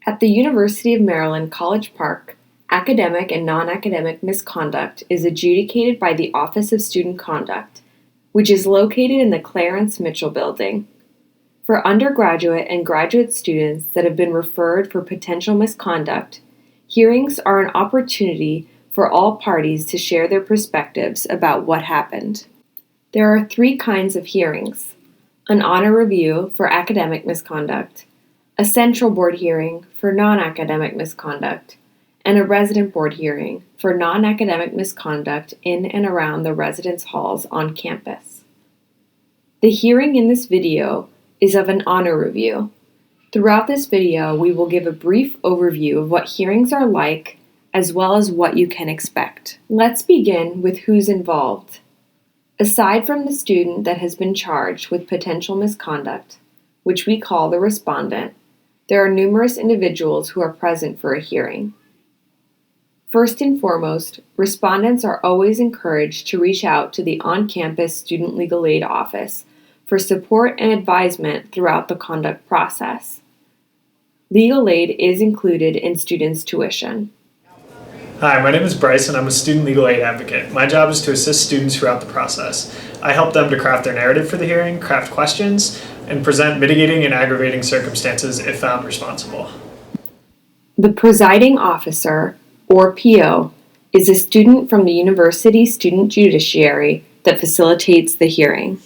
At the University of Maryland College Park, academic and non-academic misconduct is adjudicated by the Office of Student Conduct, which is located in the Clarence Mitchell Building. For undergraduate and graduate students that have been referred for potential misconduct, hearings are an opportunity for all parties to share their perspectives about what happened. There are 3 kinds of hearings: an honor review for academic misconduct, a central board hearing for non-academic misconduct, and a resident board hearing for non-academic misconduct in and around the residence halls on campus. The hearing in this video is of an honor review. Throughout this video, we will give a brief overview of what hearings are like, as well as what you can expect. Let's begin with who's involved. Aside from the student that has been charged with potential misconduct, which we call the respondent, there are numerous individuals who are present for a hearing. First and foremost, respondents are always encouraged to reach out to the on-campus Student Legal Aid Office for support and advisement throughout the conduct process. Legal aid is included in students' tuition. Hi, my name is Bryce and I'm a student legal aid advocate. My job is to assist students throughout the process. I help them to craft their narrative for the hearing, craft questions, and present mitigating and aggravating circumstances if found responsible. The presiding officer, or PO, is a student from the university student judiciary that facilitates the hearing.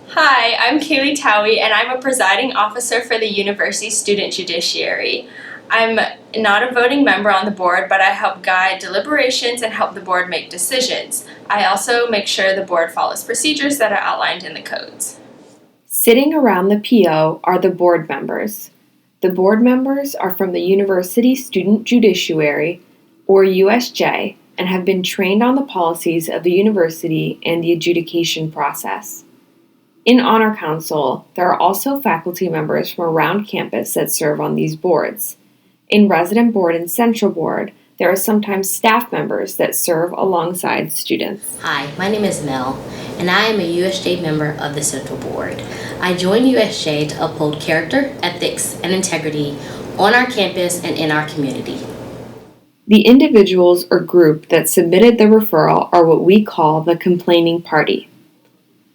Hi, I'm Kaylee Towie and I'm a presiding officer for the university student judiciary. I'm not a voting member on the board, but I help guide deliberations and help the board make decisions. I also make sure the board follows procedures that are outlined in the codes. Sitting around the PO are the board members. The board members are from the University Student Judiciary, or USJ, and have been trained on the policies of the university and the adjudication process. In Honor Council, there are also faculty members from around campus that serve on these boards. In Resident Board and Central Board, there are sometimes staff members that serve alongside students. Hi, my name is Mel, and I am a USJ member of the Central Board. I joined USJ to uphold character, ethics, and integrity on our campus and in our community. The individuals or group that submitted the referral are what we call the complaining party.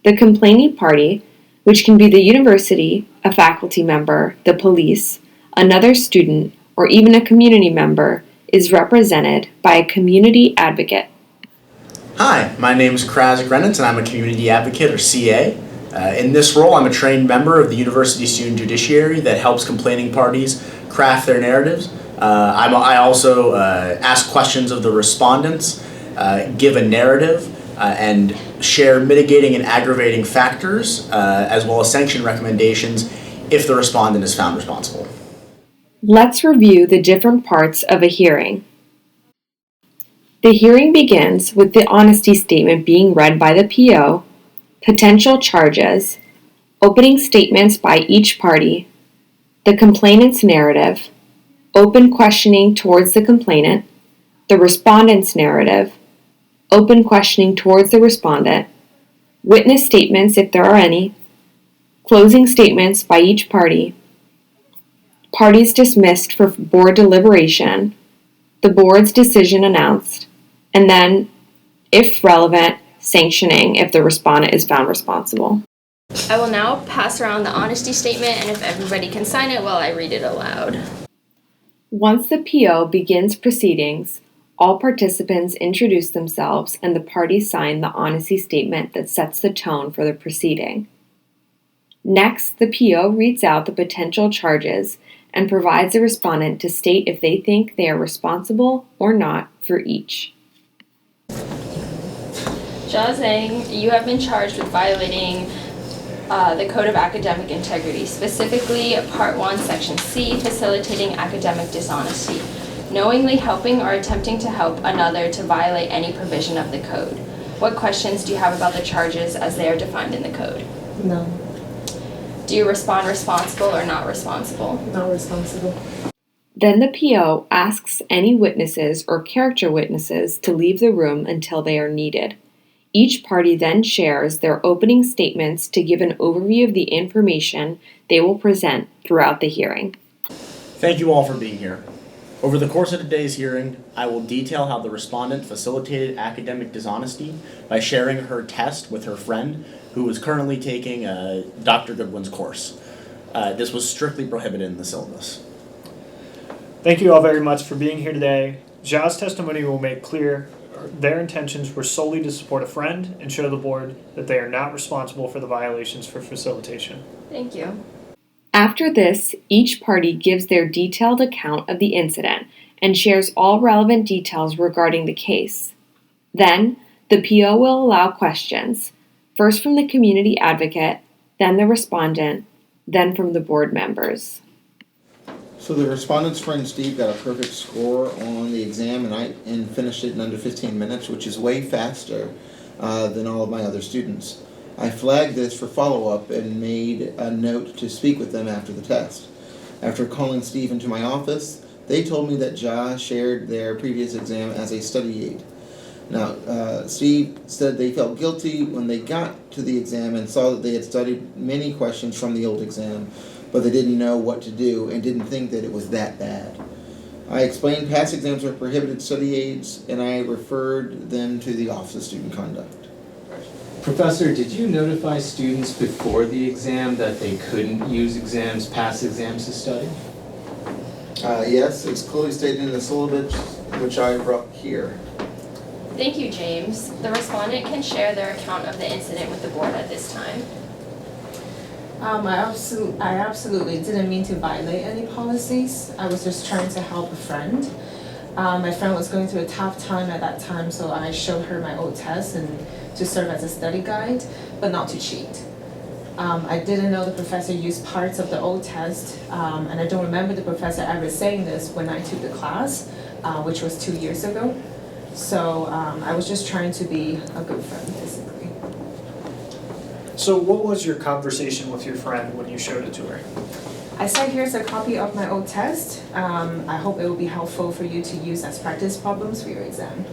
The complaining party, which can be the university, a faculty member, the police, another student, or even a community member, is represented by a community advocate. Hi, my name is Kraz Grenitz and I'm a community advocate, or CA. In this role, I'm a trained member of the University Student Judiciary that helps complaining parties craft their narratives. I also ask questions of the respondents, give a narrative, and share mitigating and aggravating factors, as well as sanction recommendations if the respondent is found responsible. Let's review the different parts of a hearing. The hearing begins with the honesty statement being read by the PO, potential charges, opening statements by each party, the complainant's narrative, open questioning towards the complainant, the respondent's narrative, open questioning towards the respondent, witness statements if there are any, closing statements by each party, parties dismissed for board deliberation, the board's decision announced, and then, if relevant, sanctioning if the respondent is found responsible. I will now pass around the honesty statement, and if everybody can sign it while I read it aloud. Once the PO begins proceedings, all participants introduce themselves and the parties sign the honesty statement that sets the tone for the proceeding. Next, the PO reads out the potential charges and provides the respondent to state if they think they are responsible or not for each. Jia Zhang, you have been charged with violating the Code of Academic Integrity, specifically Part 1, Section C, facilitating academic dishonesty, knowingly helping or attempting to help another to violate any provision of the code. What questions do you have about the charges as they are defined in the code? No. Do you respond responsible or not responsible? Not responsible. Then the PO asks any witnesses or character witnesses to leave the room until they are needed. Each party then shares their opening statements to give an overview of the information they will present throughout the hearing. Thank you all for being here. Over the course of today's hearing, I will detail how the respondent facilitated academic dishonesty by sharing her test with her friend who was currently taking Dr. Goodwin's course. This was strictly prohibited in the syllabus. Thank you all very much for being here today. Zha's testimony will make clear their intentions were solely to support a friend and show the board that they are not responsible for the violations for facilitation. Thank you. After this, each party gives their detailed account of the incident and shares all relevant details regarding the case. Then, the PO will allow questions, first from the community advocate, then the respondent, then from the board members. So the respondent's friend Steve got a perfect score on the exam and finished it in under 15 minutes, which is way faster than all of my other students. I flagged this for follow-up and made a note to speak with them after the test. After calling Steve into my office, they told me that Zha shared their previous exam as a study aid. Now, Steve said they felt guilty when they got to the exam and saw that they had studied many questions from the old exam, but they didn't know what to do and didn't think that it was that bad. I explained past exams are prohibited study aids, and I referred them to the Office of Student Conduct. Professor, did you notify students before the exam that they couldn't use past exams to study? Yes, it's clearly stated in the syllabus, which I brought here. Thank you, James. The respondent can share their account of the incident with the board at this time. I absolutely didn't mean to violate any policies. I was just trying to help a friend. My friend was going through a tough time at that time, so I showed her my old test and to serve as a study guide, but not to cheat. I didn't know the professor used parts of the old test, and I don't remember the professor ever saying this when I took the class, which was 2 years ago. So I was just trying to be a good friend, basically. So what was your conversation with your friend when you showed it to her? I said, here's a copy of my old test. I hope it will be helpful for you to use as practice problems for your exam.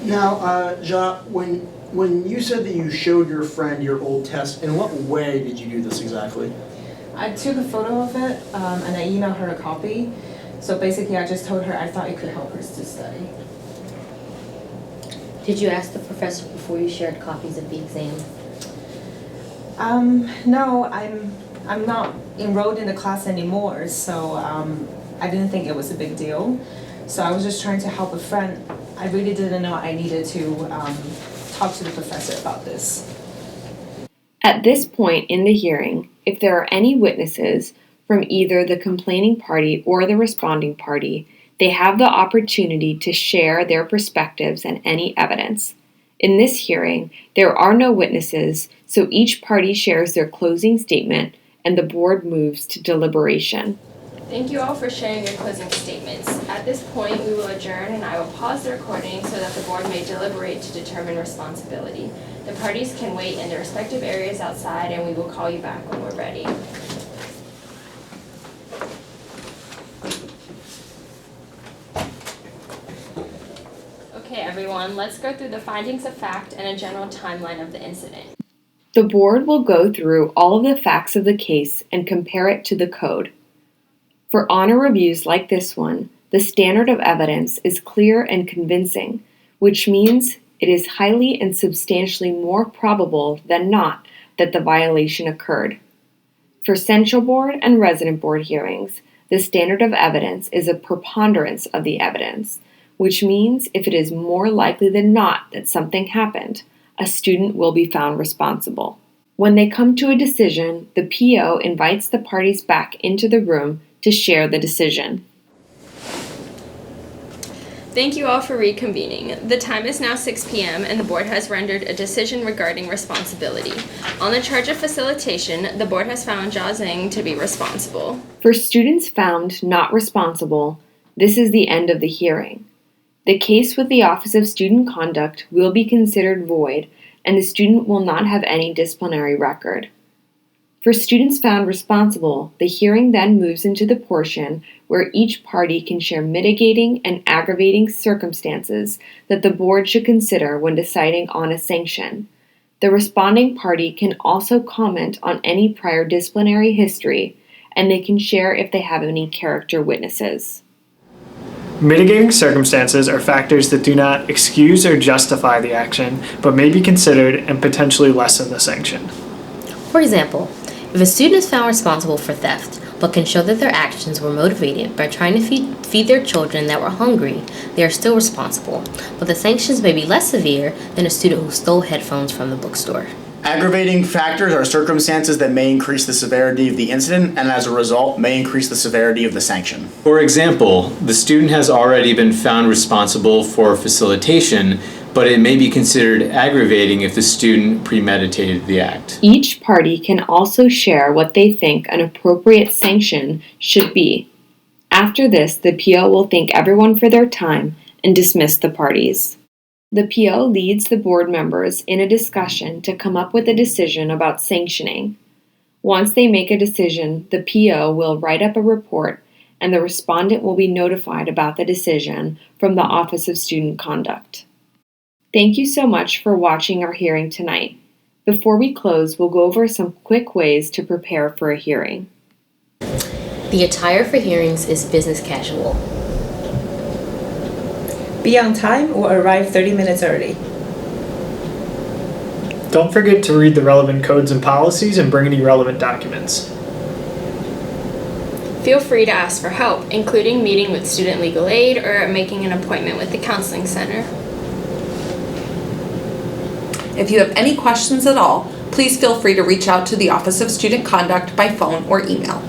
Now, Zha, when you said that you showed your friend your old test, in what way did you do this exactly? I took a photo of it and I emailed her a copy. So basically I just told her I thought it could help her to study. Did you ask the professor before you shared copies of the exam? No, I'm not enrolled in the class anymore, so I didn't think it was a big deal. So I was just trying to help a friend. I really didn't know I needed to talk to the professor about this. At this point in the hearing, if there are any witnesses from either the complaining party or the responding party, they have the opportunity to share their perspectives and any evidence. In this hearing, there are no witnesses, so each party shares their closing statement and the board moves to deliberation. Thank you all for sharing your closing statements. At this point, we will adjourn and I will pause the recording so that the board may deliberate to determine responsibility. The parties can wait in their respective areas outside and we will call you back when we're ready. Okay, everyone, let's go through the findings of fact and a general timeline of the incident. The board will go through all of the facts of the case and compare it to the code. For honor reviews like this one, the standard of evidence is clear and convincing, which means it is highly and substantially more probable than not that the violation occurred. For Central Board and Resident Board hearings, the standard of evidence is a preponderance of the evidence, which means if it is more likely than not that something happened, a student will be found responsible. When they come to a decision, the PO invites the parties back into the room to share the decision. Thank you all for reconvening. The time is now 6 p.m. and the board has rendered a decision regarding responsibility. On the charge of facilitation, the board has found Jia Zhang to be responsible. For students found not responsible, this is the end of the hearing. The case with the Office of Student Conduct will be considered void and the student will not have any disciplinary record. For students found responsible, the hearing then moves into the portion where each party can share mitigating and aggravating circumstances that the board should consider when deciding on a sanction. The responding party can also comment on any prior disciplinary history, and they can share if they have any character witnesses. Mitigating circumstances are factors that do not excuse or justify the action, but may be considered and potentially lessen the sanction. For example, if a student is found responsible for theft, but can show that their actions were motivated by trying to feed their children that were hungry, they are still responsible, but the sanctions may be less severe than a student who stole headphones from the bookstore. Aggravating factors are circumstances that may increase the severity of the incident and as a result may increase the severity of the sanction. For example, the student has already been found responsible for facilitation, but it may be considered aggravating if the student premeditated the act. Each party can also share what they think an appropriate sanction should be. After this, the PO will thank everyone for their time and dismiss the parties. The PO leads the board members in a discussion to come up with a decision about sanctioning. Once they make a decision, the PO will write up a report and the respondent will be notified about the decision from the Office of Student Conduct. Thank you so much for watching our hearing tonight. Before we close, we'll go over some quick ways to prepare for a hearing. The attire for hearings is business casual. Be on time or arrive 30 minutes early. Don't forget to read the relevant codes and policies and bring any relevant documents. Feel free to ask for help, including meeting with student legal aid or making an appointment with the counseling center. If you have any questions at all, please feel free to reach out to the Office of Student Conduct by phone or email.